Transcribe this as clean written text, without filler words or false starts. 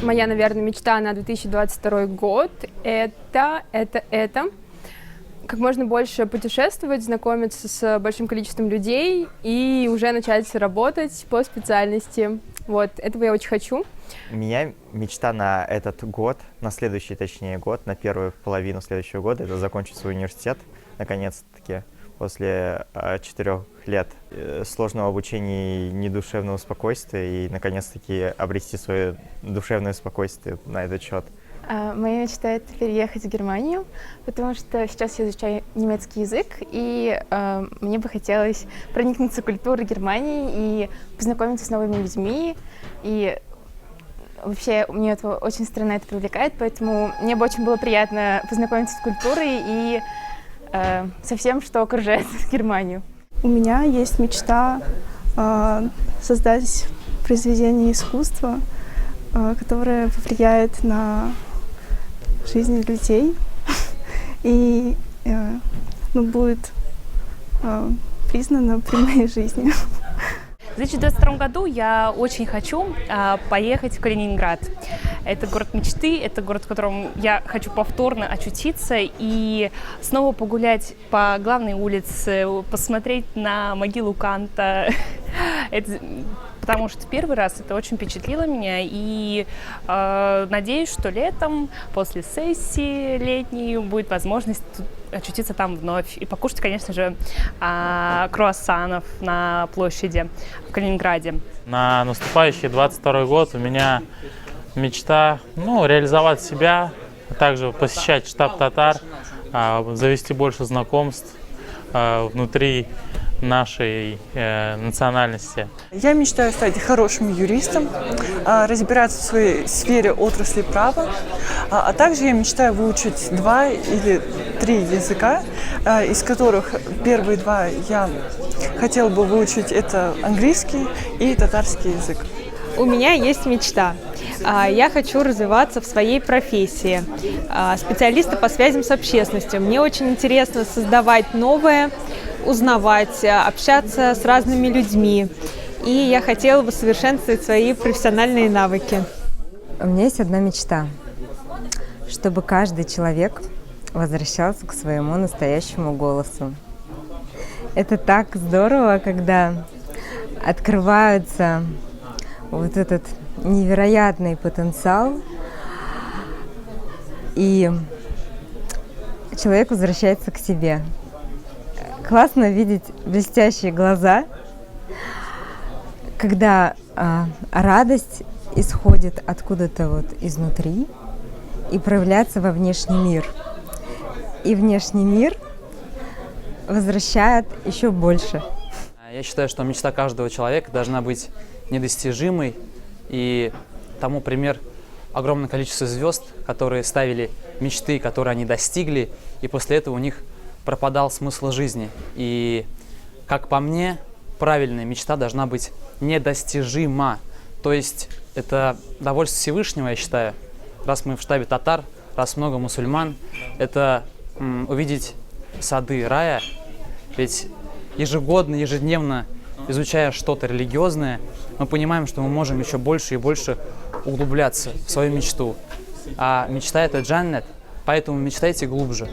моя, наверное, мечта на 2022 год — это как можно больше путешествовать, знакомиться с большим количеством людей и уже начать работать по специальности. Вот, этого я очень хочу. У меня мечта на этот год, на следующий, точнее, год, на первую половину следующего года — это закончить свой университет, наконец-таки, после 4 лет сложного обучения и недушевного спокойствия, и, наконец-таки, обрести свое душевное спокойствие на этот счет. Моя мечта — это переехать в Германию, потому что сейчас я изучаю немецкий язык, и мне бы хотелось проникнуться культурой Германии и познакомиться с новыми людьми. И вообще мне это очень странно это привлекает, поэтому мне бы очень было приятно познакомиться с культурой и со всем, что окружает Германию. У меня есть мечта создать произведение искусства, которое повлияет на жизнь людей и будет признано при моей жизни. В 2022 году я очень хочу поехать в Калининград. Это город мечты, это город, в котором я хочу повторно очутиться и снова погулять по главной улице, посмотреть на могилу Канта. Потому что в первый раз это очень впечатлило меня, и надеюсь, что летом, после сессии летней, будет возможность очутиться там вновь и покушать, конечно же, круассанов на площади в Калининграде. На наступающий 22 год у меня мечта реализовать себя, а также посещать штаб татар, завести больше знакомств внутри нашей национальности. Я мечтаю стать хорошим юристом, разбираться в своей сфере отрасли права, а также я мечтаю выучить 2 или 3 языка, из которых первые 2 я хотела бы выучить — это английский и татарский язык. У меня есть мечта. Я хочу развиваться в своей профессии. Специалиста по связям с общественностью. Мне очень интересно создавать новое, узнавать, общаться с разными людьми. И я хотела бы совершенствовать свои профессиональные навыки. У меня есть одна мечта, чтобы каждый человек возвращался к своему настоящему голосу. Это так здорово, когда открывается вот этот невероятный потенциал, и человек возвращается к себе. Классно видеть блестящие глаза, когда радость исходит откуда-то изнутри и проявляется во внешний мир. И внешний мир возвращает еще больше. Я считаю, что мечта каждого человека должна быть недостижимой, и тому пример огромное количество звезд, которые ставили мечты, которые они достигли, и после этого у них пропадал смысл жизни. И, как по мне, правильная мечта должна быть недостижима. То есть это довольство Всевышнего, я считаю. Раз мы в штабе татар, раз много мусульман, это увидеть сады рая. Ведь ежегодно, ежедневно, изучая что-то религиозное, мы понимаем, что мы можем еще больше и больше углубляться в свою мечту. А мечта — это джаннат, поэтому мечтайте глубже.